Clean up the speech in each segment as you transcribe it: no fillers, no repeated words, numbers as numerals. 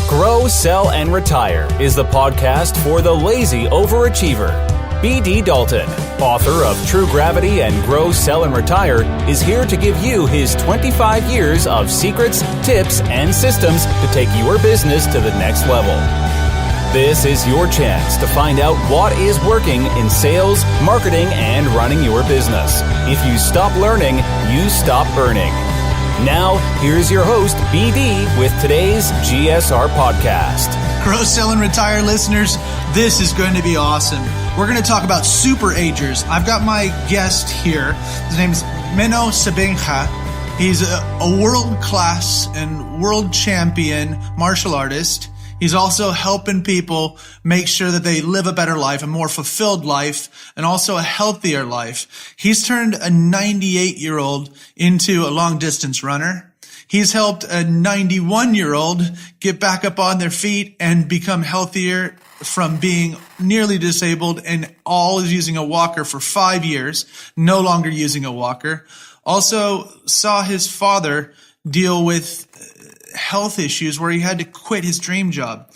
Grow, Sell, and Retire is the podcast for the lazy overachiever. B.D. Dalton, author of True Gravity and Grow, Sell, and Retire, is here to give you his 25 years of secrets, tips, and systems to take your business to the next level. This is your chance to find out what is working in sales, marketing, and running your business. If you stop learning, you stop burning. Now, here's your host, BD, with today's GSR podcast. Grow, Sell, and Retire listeners, this is going to be awesome. We're going to talk about Super-Agers. I've got my guest here. His name's Menno Siebenga. He's a world-class and world champion martial artist. He's also helping people make sure that they live a better life, a more fulfilled life, and also a healthier life. He's turned a 98-year-old into a long-distance runner. He's helped a 91-year-old get back up on their feet and become healthier from being nearly disabled and always using a walker for 5 years, no longer using a walker. Also saw his father deal with health issues where he had to quit his dream job.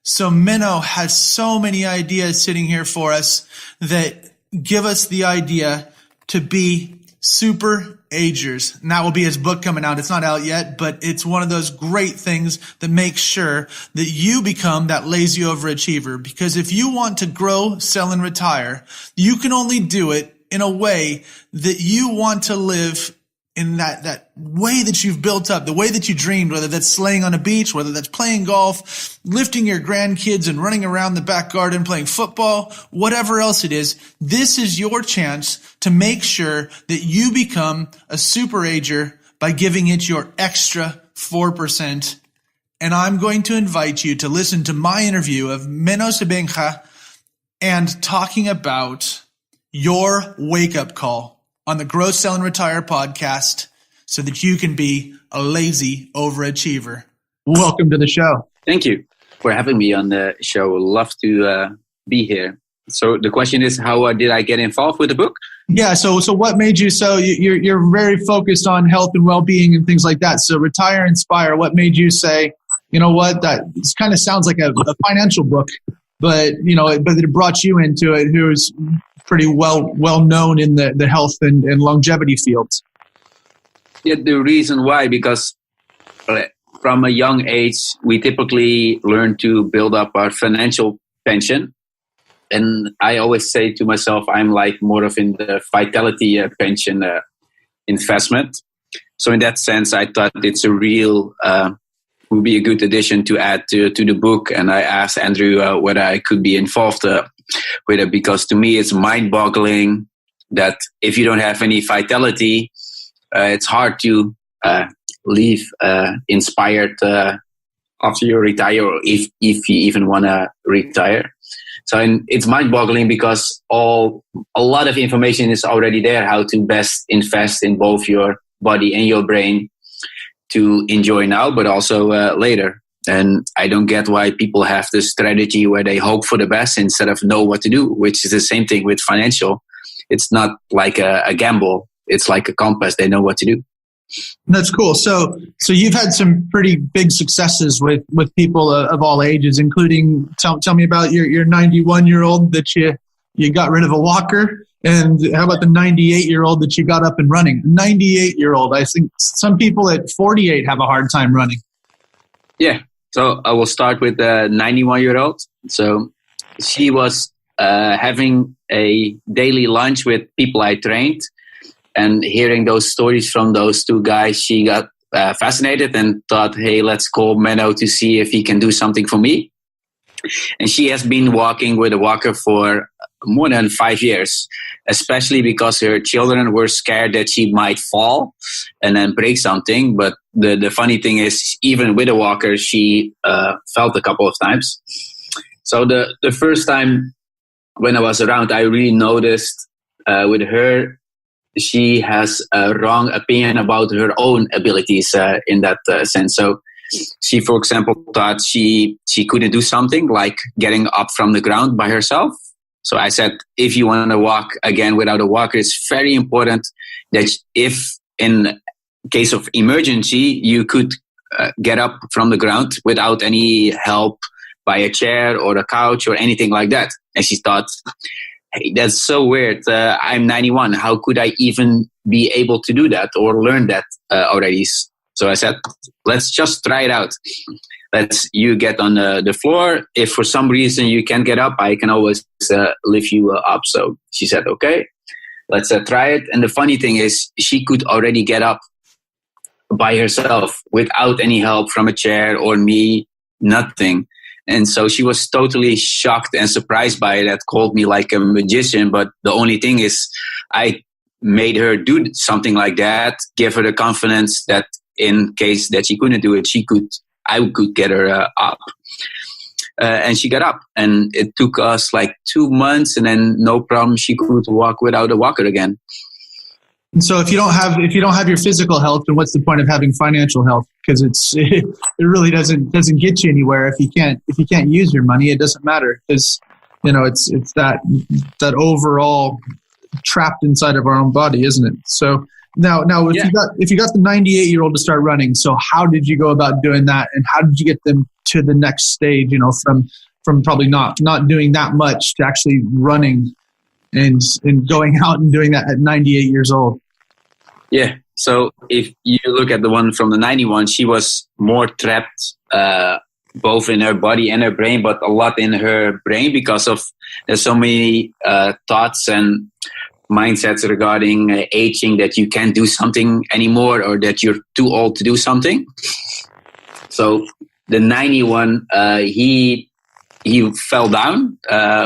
So Menno has so many ideas sitting here for us that give us the idea to be Super-Agers. And that will be his book coming out. It's not out yet, but it's one of those great things that makes sure that you become that lazy overachiever. Because if you want to grow, sell, and retire, you can only do it in a way that you want to live in that way that you've built up, the way that you dreamed, whether that's sleighing on a beach, whether that's playing golf, lifting your grandkids and running around the back garden playing football, whatever else it is. This is your chance to make sure that you become a Super-Ager by giving it your extra 4%. And I'm going to invite you to listen to my interview of Menno Siebenga and talking about your wake-up call on the Grow, Sell, and Retire podcast so that you can be a lazy overachiever. Welcome to the show. Thank you for having me on the show. Love to be here. So the question is, how did I get involved with the book? Yeah, so what made you, so you're very focused on health and well-being and things like that. So Retire, Inspire, what made you say, you know what, that kind of sounds like a financial book, but it brought you into it, who's pretty well known in the health and longevity fields. Yeah, the reason why, because from a young age, we typically learn to build up our financial pension. And I always say to myself, I'm like more of in the vitality pension investment. So in that sense, I thought it's would be a good addition to add to the book. And I asked Andrew whether I could be involved with it, because to me it's mind-boggling that if you don't have any vitality, it's hard to live inspired after you retire, or if you even want to retire. So it's mind-boggling because a lot of information is already there, how to best invest in both your body and your brain to enjoy now, but also later. And I don't get why people have this strategy where they hope for the best instead of know what to do, which is the same thing with financial. It's not like a gamble. It's like a compass. They know what to do. That's cool. So you've had some pretty big successes with people of all ages, including, tell me about your 91-year-old that you got rid of a walker. And how about the 98-year-old that you got up and running? 98-year-old. I think some people at 48 have a hard time running. Yeah. So I will start with the 91-year-old. So she was having a daily lunch with people I trained, and hearing those stories from those two guys, she got fascinated and thought, hey, let's call Menno to see if he can do something for me. And she has been walking with a walker for more than 5 years, especially because her children were scared that she might fall and then break something. But the funny thing is, even with a walker, she fell a couple of times. So the first time when I was around, I really noticed with her, she has a wrong opinion about her own abilities in that sense. So she, for example, thought she couldn't do something like getting up from the ground by herself. So I said, if you want to walk again without a walker, it's very important that if in case of emergency, you could get up from the ground without any help by a chair or a couch or anything like that. And she thought, hey, that's so weird. I'm 91. How could I even be able to do that or learn that already? So I said, let's just try it out. You get on the floor. If for some reason you can't get up, I can always lift you up. So she said, okay, let's try it. And the funny thing is, she could already get up by herself without any help from a chair or me, nothing. And so she was totally shocked and surprised by it. That called me like a magician. But the only thing is, I made her do something like that, give her the confidence that in case that she couldn't do it, I could get her up. And she got up, and it took us like 2 months, and then no problem, she could walk without a walker again. And so if you don't have your physical health, then what's the point of having financial health? Because it really doesn't get you anywhere. If you can't use your money, it doesn't matter, because it's that overall trapped inside of our own body, isn't it? So now if you got the 98-year-old to start running, so how did you go about doing that, and how did you get them to the next stage? From probably not doing that much to actually running and going out and doing that at 98 years old. Yeah. So if you look at the one from the 91, she was more trapped, both in her body and her brain, but a lot in her brain because of there's so many thoughts and mindsets regarding aging, that you can't do something anymore or that you're too old to do something. So the 91, he fell down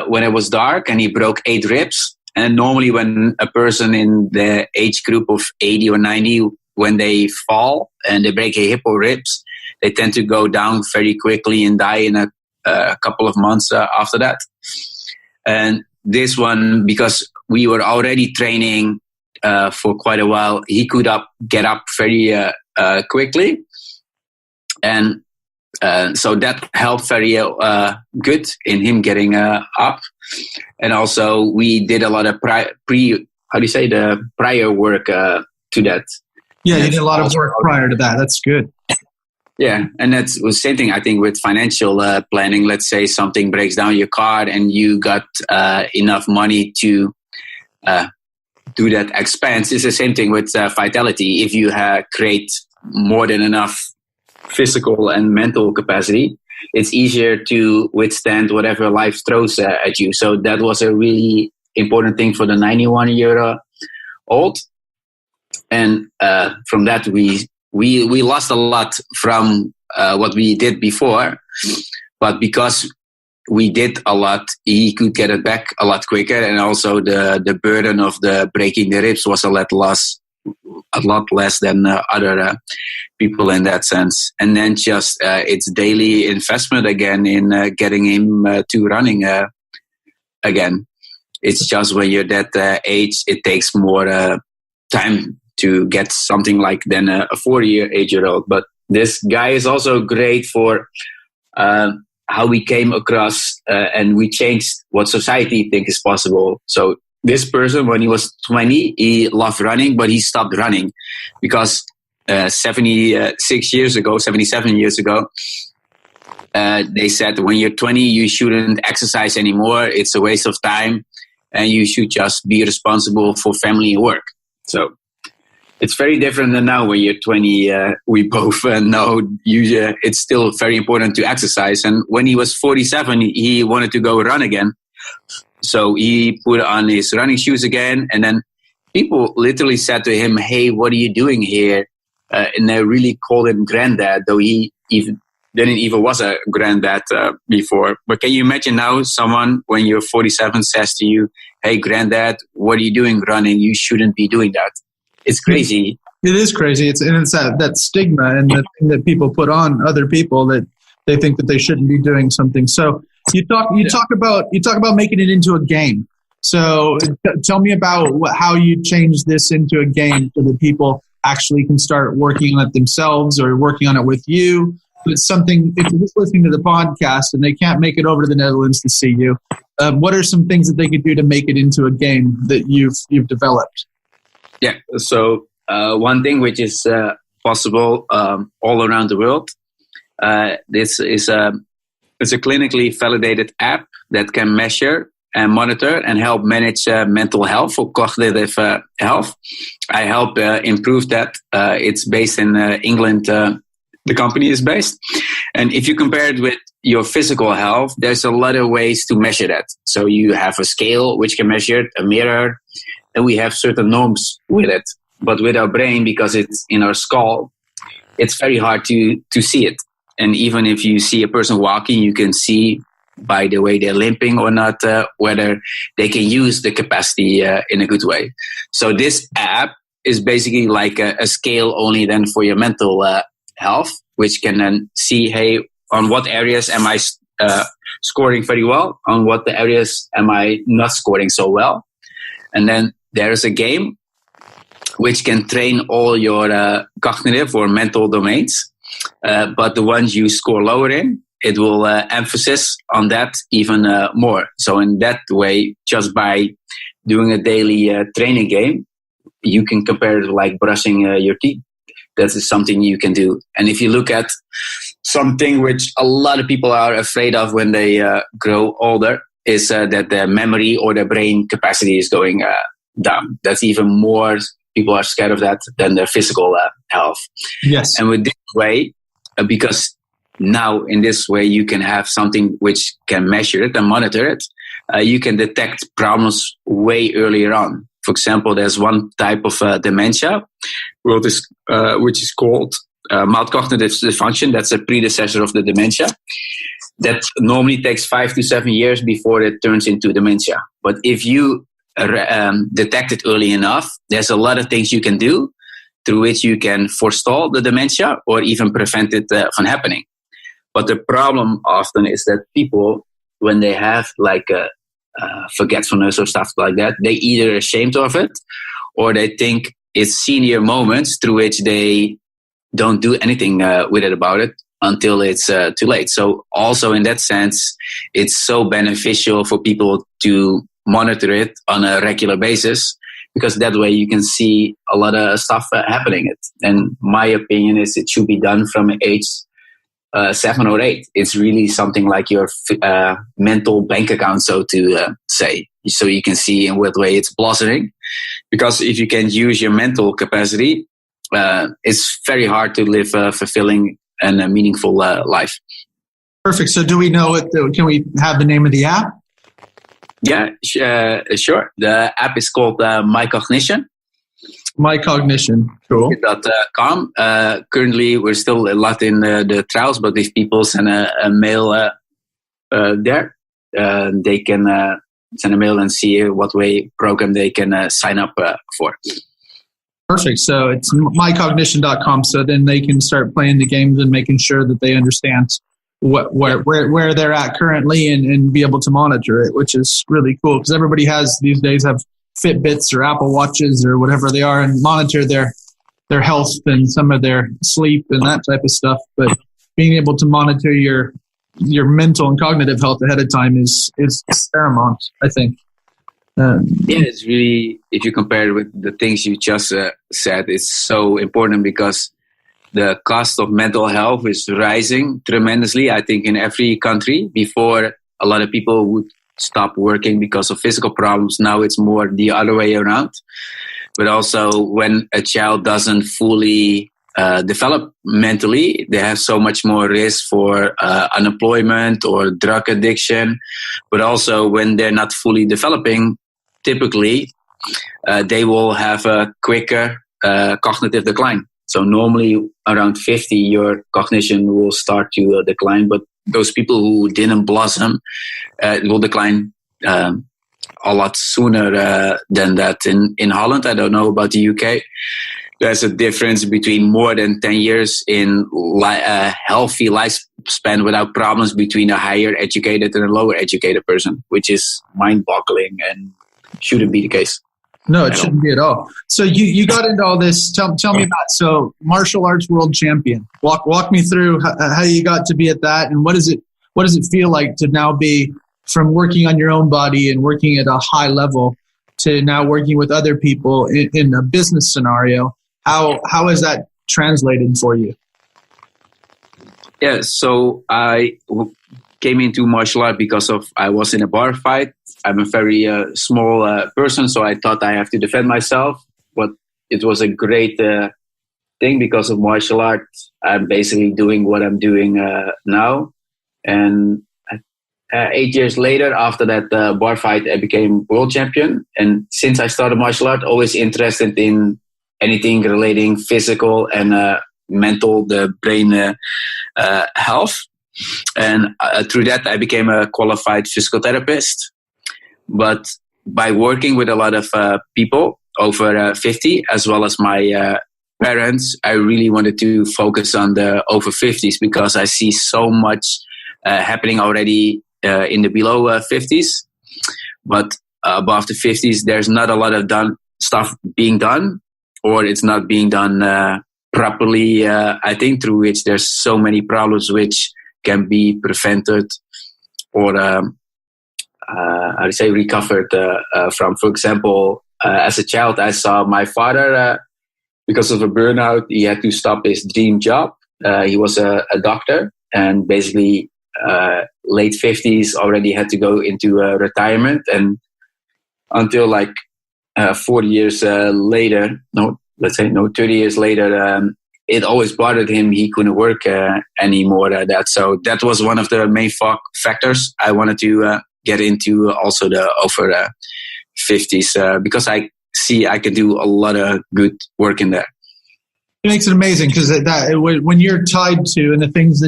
when it was dark, and he broke 8 ribs. And normally when a person in the age group of 80 or 90, when they fall and they break a hip or ribs, they tend to go down very quickly and die in a couple of months after that. And this one, because we were already training for quite a while, he could get up very quickly. And so that helped very good in him getting up. And also we did a lot of prior work to that. Yeah, you did a lot of work prior to that. That's good. Yeah, and that's the same thing, I think, with financial planning. Let's say something breaks down your car and you got enough money to do that expense. It's the same thing with vitality. If you create more than enough physical and mental capacity, it's easier to withstand whatever life throws at you. So that was a really important thing for the 91-year-old. And from that, we lost a lot from what we did before. But because we did a lot, he could get it back a lot quicker. And also the burden of the breaking the ribs was a lot less than other people in that sense. And then just it's daily investment again in getting him to running again. It's just when you're that age, it takes more time to get something like than a 40-year-old. But this guy is also great for how we came across and we changed what society thinks is possible. So this person, when he was 20, he loved running, but he stopped running because 77 years ago, they said when you're 20, you shouldn't exercise anymore. It's a waste of time, and you should just be responsible for family and work. So it's very different than now when you're 20. We both know it's still very important to exercise. And when he was 47, he wanted to go run again. So he put on his running shoes again, and then people literally said to him, "Hey, what are you doing here?" And they really called him granddad, though he didn't even was a granddad before. But can you imagine now someone when you're 47 says to you, "Hey, granddad, what are you doing running? You shouldn't be doing that." It's crazy. It is crazy. It's that stigma and the thing that people put on other people that they think that they shouldn't be doing something. So you talk about making it into a game. So tell me about how you change this into a game so that people actually can start working on it themselves or working on it with you. It's something, if you're just listening to the podcast and they can't make it over to the Netherlands to see you, what are some things that they could do to make it into a game that you've developed? Yeah. So one thing which is possible all around the world. This is it's a clinically validated app that can measure and monitor and help manage mental health or cognitive health. I help improve that. It's based in England. The company is based. And if you compare it with your physical health, there's a lot of ways to measure that. So you have a scale which can measure it, a mirror, and we have certain norms with it. But with our brain, because it's in our skull, it's very hard to see it. And even if you see a person walking, you can see by the way they're limping or not, whether they can use the capacity in a good way. So this app is basically like a scale only then for your mental health, which can then see, hey, on what areas am I scoring very well? On what areas am I not scoring so well? And then there's a game which can train all your cognitive or mental domains. But the ones you score lower in, it will emphasis on that even more. So in that way, just by doing a daily training game, you can compare it to like brushing your teeth. That is something you can do. And if you look at something which a lot of people are afraid of when they grow older, is that their memory or their brain capacity is going down. That's even more, people are scared of that than their physical health. Yes. And with this way, because now in this way you can have something which can measure it and monitor it, you can detect problems way earlier on. For example, there's one type of dementia, which is called mild cognitive dysfunction. That's a predecessor of the dementia. That normally takes 5 to 7 years before it turns into dementia. But if you detect it early enough, there's a lot of things you can do through which you can forestall the dementia or even prevent it from happening. But the problem often is that people, when they have like a forgetfulness or stuff like that, they either ashamed of it or they think it's senior moments through which they don't do anything with it about it until it's too late. So also in that sense, it's so beneficial for people to monitor it on a regular basis, because that way you can see a lot of stuff happening. And my opinion is it should be done from age 7 or 8. It's really something like your mental bank account, so to say. So you can see in what way it's blossoming. Because if you can use your mental capacity, it's very hard to live a fulfilling and a meaningful life. Perfect. So do we know it? Can we have the name of the app? Yeah, sure. The app is called My Cognition. My Cognition. Cool. .com. Currently, we're still a lot in the trials, but if people send a mail there, they can send a mail and see what way program they can sign up for. Perfect. So it's mycognition.com. So then they can start playing the games and making sure that they understand where they're at currently and be able to monitor it, which is really cool because everybody these days have Fitbits or Apple Watches or whatever they are and monitor their health and some of their sleep and that type of stuff. But being able to monitor your mental and cognitive health ahead of time is paramount, I think. Yeah, it's really, if you compare it with the things you just said, it's so important because the cost of mental health is rising tremendously, I think, in every country. Before, a lot of people would stop working because of physical problems. Now it's more the other way around. But also when a child doesn't fully develop mentally, they have so much more risk for unemployment or drug addiction. But also when they're not fully developing, typically they will have a quicker cognitive decline. So normally around 50, your cognition will start to decline. But those people who didn't blossom will decline a lot sooner than that. In Holland, I don't know about the UK, there's a difference between more than 10 years in a healthy lifespan without problems between a higher educated and a lower educated person, which is mind-boggling and shouldn't be the case. No, it shouldn't be at all. So you got into all this. Tell me about, so martial arts world champion. Walk me through how you got to be at that, and what does it feel like to now be from working on your own body and working at a high level to now working with other people in a business scenario? How has that translated for you? Yeah, so came into martial art because I was in a bar fight. I'm a very small person, so I thought I have to defend myself. But it was a great thing because of martial art. I'm basically doing what I'm doing now. And 8 years later, after that bar fight, I became world champion. And since I started martial art, always interested in anything relating physical and mental, the brain health. And through that, I became a qualified physical therapist. But by working with a lot of people over 50, as well as my parents, I really wanted to focus on the over 50s because I see so much happening already in the below 50s. But above the 50s, there's not a lot of stuff being done, or it's not being done properly, I think, through which there's so many problems which can be prevented or I would say recovered from. For example, as a child, I saw my father, because of a burnout, he had to stop his dream job. He was a doctor, and basically late 50s already had to go into retirement. And until 40 years later, 30 years later, it always bothered him. He couldn't work anymore. So that was one of the main factors I wanted to get into, also the over 50s, because I see I can do a lot of good work in there. It makes it amazing because when you're tied to, and the things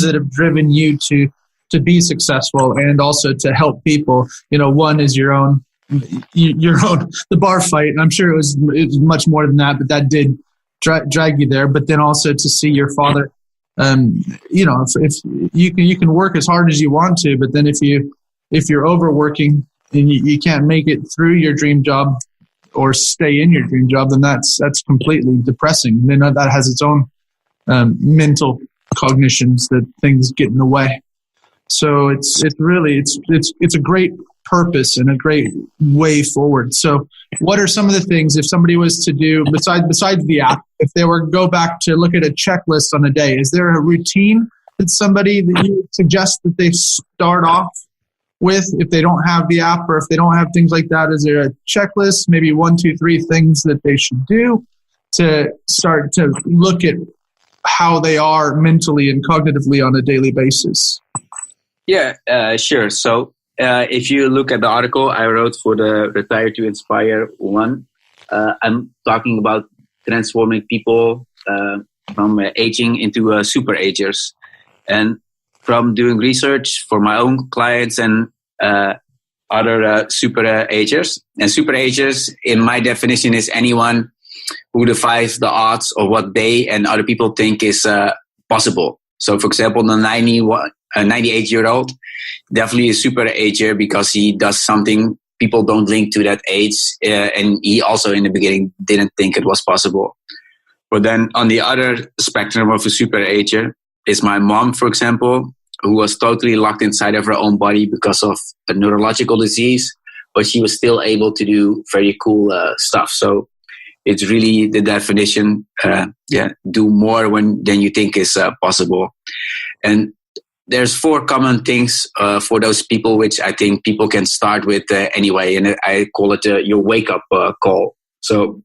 that have driven you to be successful and also to help people, one is your own the bar fight, and I'm sure it was much more than that, but that did drag you there. But then also to see your father, if you can work as hard as you want to, but then if you're overworking and you can't make it through your dream job or stay in your dream job, then that's completely depressing. Then that has its own mental cognitions that things get in the way. So it's a great purpose and a great way forward. So what are some of the things, if somebody was to do, besides the app, if they were to go back to look at a checklist on a day, is there a routine that you would suggest that they start off with if they don't have the app, or if they don't have things like that? Is there a checklist, maybe 1, 2, 3 things that they should do to start to look at how they are mentally and cognitively on a daily basis? Yeah, sure. So if you look at the article I wrote for the Retire to Inspire one, I'm talking about transforming people from aging into Super-Agers. And from doing research for my own clients and other Super-Agers. And Super-Agers, in my definition, is anyone who defies the odds of what they and other people think is possible. So, for example, the 98-year-old definitely a Super-Ager because he does something people don't link to that age. And he also, in the beginning, didn't think it was possible. But then on the other spectrum of a Super-Ager is my mom, for example, who was totally locked inside of her own body because of a neurological disease, but she was still able to do very cool stuff. So it's really the definition, do more than you think is possible. And there's 4 common things for those people, which I think people can start with anyway, and I call it your wake-up call. So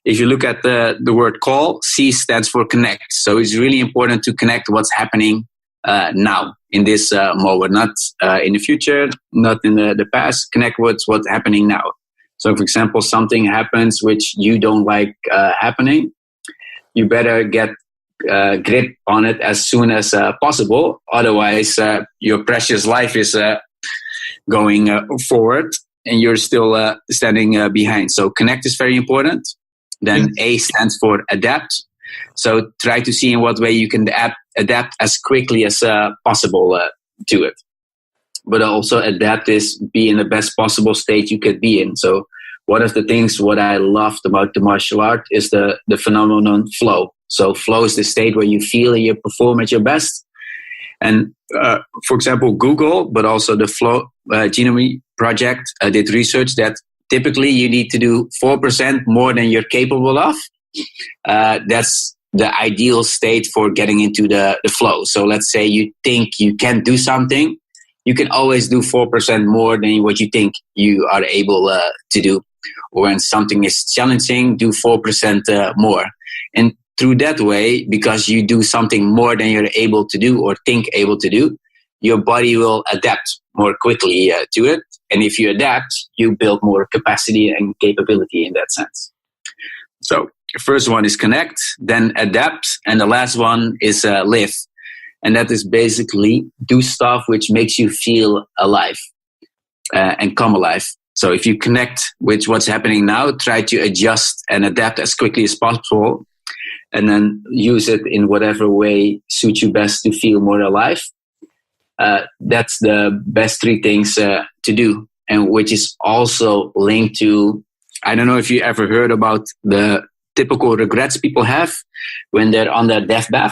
if you look at the word call, C stands for connect. So it's really important to connect what's happening now, in this moment, not in the future, not in the past. Connect with what's happening now. So, for example, something happens which you don't like happening, you better get grip on it as soon as possible. Otherwise, your precious life is going forward and you're still standing behind. So connect is very important. Then A stands for adapt. So try to see in what way you can adapt as quickly as possible to it. But also adapt is be in the best possible state you could be in. So one of the things what I loved about the martial art is the phenomenon flow. So flow is the state where you feel and you perform at your best. And for example, Google, but also the Flow Genome Project did research that typically you need to do 4% more than you're capable of. That's the ideal state for getting into the flow. So let's say you think you can do something, you can always do 4% more than what you think you are able to do. Or when something is challenging, do 4% more. And through that way, because you do something more than you're able to do or think able to do, your body will adapt more quickly to it. And if you adapt, you build more capacity and capability in that sense. So the first one is connect, then adapt. And the last one is live. And that is basically do stuff which makes you feel alive and come alive. So if you connect with what's happening now, try to adjust and adapt as quickly as possible. And then use it in whatever way suits you best to feel more alive. That's the best three things to do. And which is also linked to, I don't know if you ever heard about the typical regrets people have when they're on their deathbed.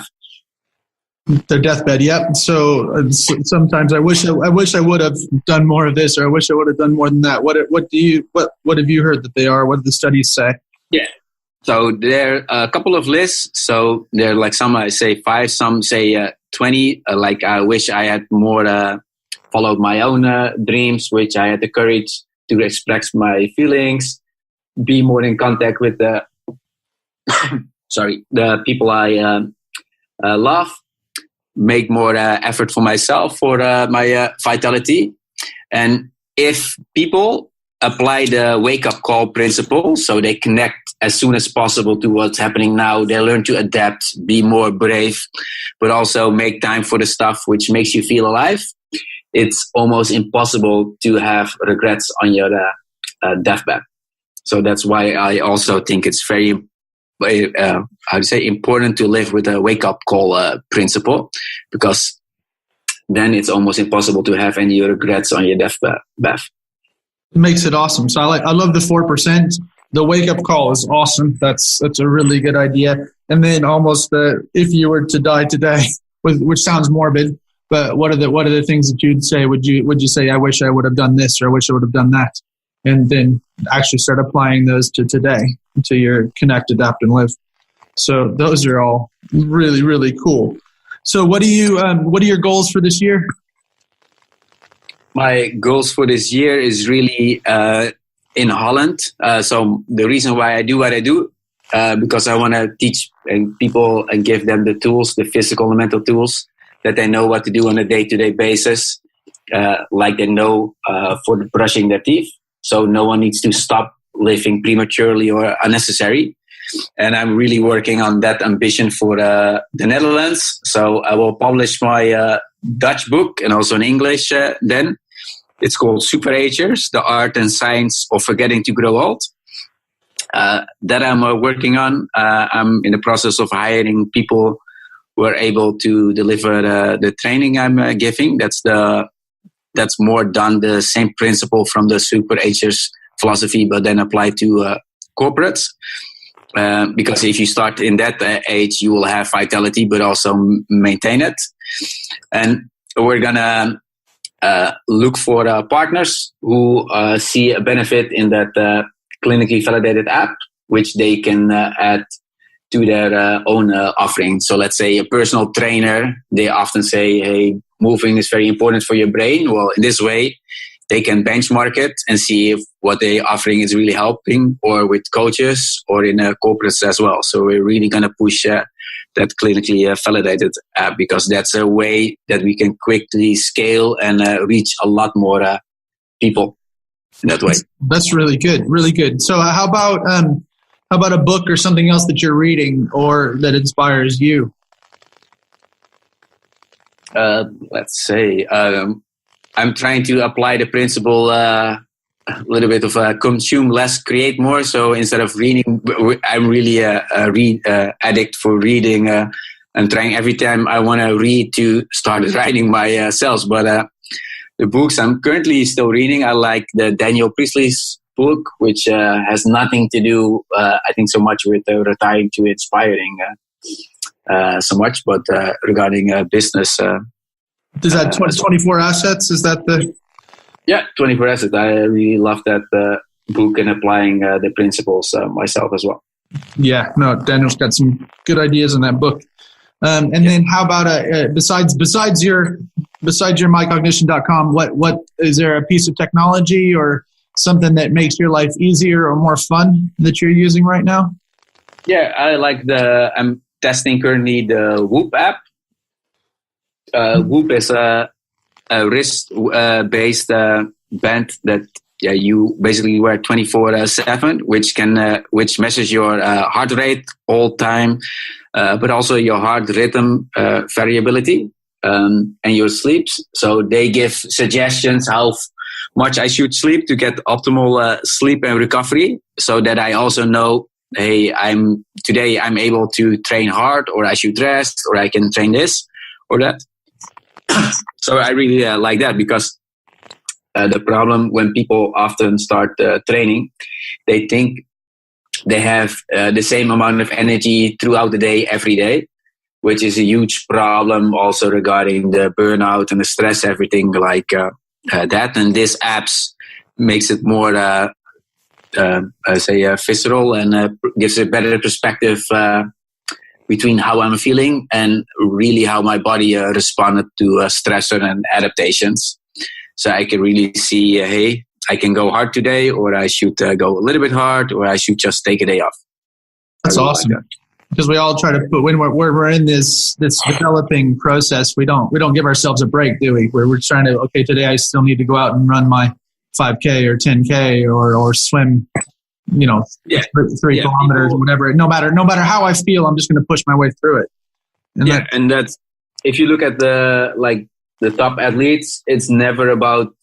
Their deathbed, yep. So sometimes I wish I would have done more of this, or I wish I would have done more than that. What have you heard that they are? What do the studies say? Yeah. So there are a couple of lists. So there are like some I say 5, some say 20. Like I wish I had more followed my own dreams, which I had the courage to express my feelings, be more in contact with the the people I love, make more effort for myself, for my vitality. And if people apply the wake-up call principle, so they connect as soon as possible to what's happening now, they learn to adapt, be more brave, but also make time for the stuff which makes you feel alive, it's almost impossible to have regrets on your deathbed. So that's why I also think it's very important to live with a wake-up call principle, because then it's almost impossible to have any regrets on your deathbed. It makes it awesome. So I love the 4%. The wake-up call is awesome. That's a really good idea. And then almost if you were to die today, which sounds morbid, but what are the things that you'd say? Would you say, I wish I would have done this, or I wish I would have done that? And then actually start applying those to today, to your connect, adapt, and live. So those are all really, really cool. So what are your goals for this year? My goals for this year is really in Holland. So the reason why I do what I do, because I want to teach people and give them the tools, the physical and mental tools, that they know what to do on a day-to-day basis, like they know for brushing their teeth. So no one needs to stop living prematurely or unnecessary. And I'm really working on that ambition for the Netherlands. So I will publish my Dutch book and also in English then. It's called Super-Agers, the art and science of forgetting to grow old. That I'm working on. I'm in the process of hiring people who are able to deliver the training I'm giving. That's more done the same principle from the Super-Agers philosophy, but then applied to corporates. Because if you start in that age, you will have vitality, but also maintain it. And we're going to look for partners who see a benefit in that clinically validated app, which they can add to their own offering. So let's say a personal trainer, they often say, hey, moving is very important for your brain. Well, in this way, they can benchmark it and see if what they're offering is really helping, or with coaches or in corporates as well. So we're really going to push that clinically validated app, because that's a way that we can quickly scale and reach a lot more people in that way. That's really good. Really good. So how about a book or something else that you're reading or that inspires you? Let's say I'm trying to apply the principle a little bit of consume less, create more. So instead of reading, I'm really a read addict for reading. I'm trying every time I want to read to start writing myself. But the books I'm currently still reading, I like the Daniel Priestley's book, which has nothing to do, I think, so much with retiring to inspiring so much, but regarding business. Is that 24 Assets? Is that the... Yeah, 24 Assets. I really love that book and applying the principles myself as well. Yeah, no, Daniel's got some good ideas in that book. Then how about besides your mycognition.com, what is there a piece of technology or something that makes your life easier or more fun that you're using right now? Yeah, I'm testing currently the Whoop app. Whoop is a wrist based band that you basically wear 24/7, which measures your heart rate all time, but also your heart rhythm variability and your sleeps. So they give suggestions how much I should sleep to get optimal sleep and recovery, so that I also know, hey, today I'm able to train hard, or I should rest, or I can train this or that. So I really like that, because the problem when people often start training, they think they have the same amount of energy throughout the day, every day, which is a huge problem also regarding the burnout and the stress, everything like that. And this apps makes it more, visceral, and gives a better perspective between how I'm feeling and really how my body responded to stressor and adaptations. So I can really see, hey, I can go hard today, or I should go a little bit hard, or I should just take a day off. That's awesome. Like that. Because we all try to put, when we're in this developing process, we don't give ourselves a break, do we? We're trying to, okay, today I still need to go out and run my 5K or 10K or swim, 3 kilometers or whatever. No matter how I feel, I'm just going to push my way through it. And that's, if you look at the top athletes, it's never about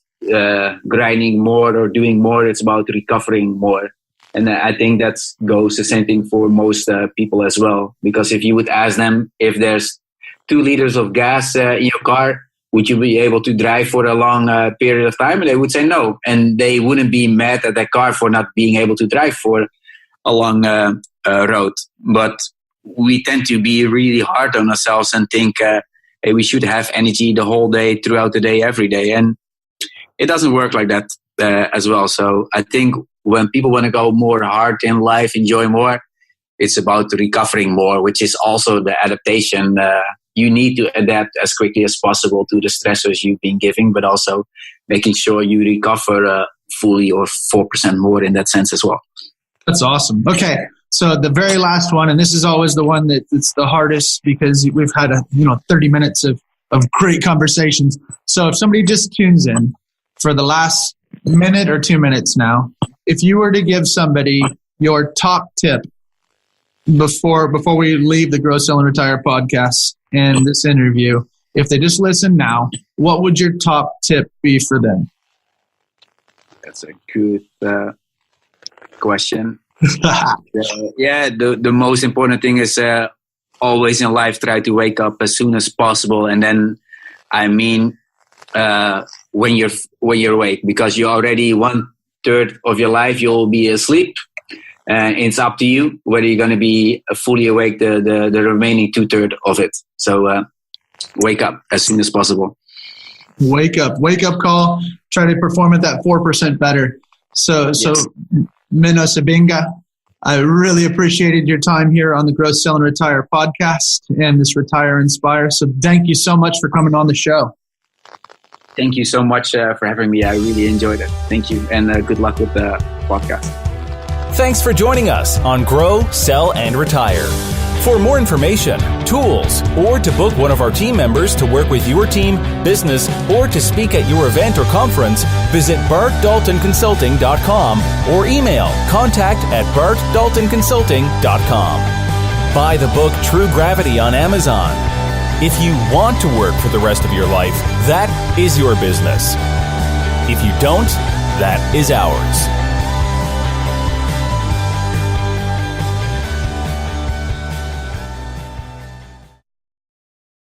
grinding more or doing more. It's about recovering more. And I think that goes the same thing for most people as well. Because if you would ask them, if there's 2 liters of gas in your car, would you be able to drive for a long period of time? And they would say no. And they wouldn't be mad at that car for not being able to drive for a long road. But we tend to be really hard on ourselves and think, hey, we should have energy the whole day, throughout the day, every day. And it doesn't work like that as well. So I think when people want to go more hard in life, enjoy more, it's about recovering more, which is also the adaptation. You need to adapt as quickly as possible to the stressors you've been giving, but also making sure you recover fully or 4% more in that sense as well. That's awesome. Okay. So the very last one, and this is always the one that's the hardest, because we've had 30 minutes of great conversations. So if somebody just tunes in for the last minute or 2 minutes now, if you were to give somebody your top tip before we leave the Grow, Sell, and Retire podcast and this interview, if they just listen now, what would your top tip be for them? That's a good question. The most important thing is always in life try to wake up as soon as possible, and then when you're awake, because you're already 1/3 of your life you'll be asleep, and it's up to you whether you're going to be fully awake the remaining 2/3 of it. So wake up as soon as possible. Wake up call. Try to perform at that 4% better. So Menno Siebenga, I really appreciated your time here on the Grow, Sell, and Retire podcast and this Retire Inspire. So thank you so much for coming on the show. Thank you so much for having me. I really enjoyed it. Thank you, and good luck with the podcast. Thanks for joining us on Grow, Sell, and Retire. For more information, tools, or to book one of our team members to work with your team, business, or to speak at your event or conference, visit bartdaltonconsulting.com or email contact@bartdaltonconsulting.com. Buy the book True Gravity on Amazon. If you want to work for the rest of your life, that is your business. If you don't, that is ours.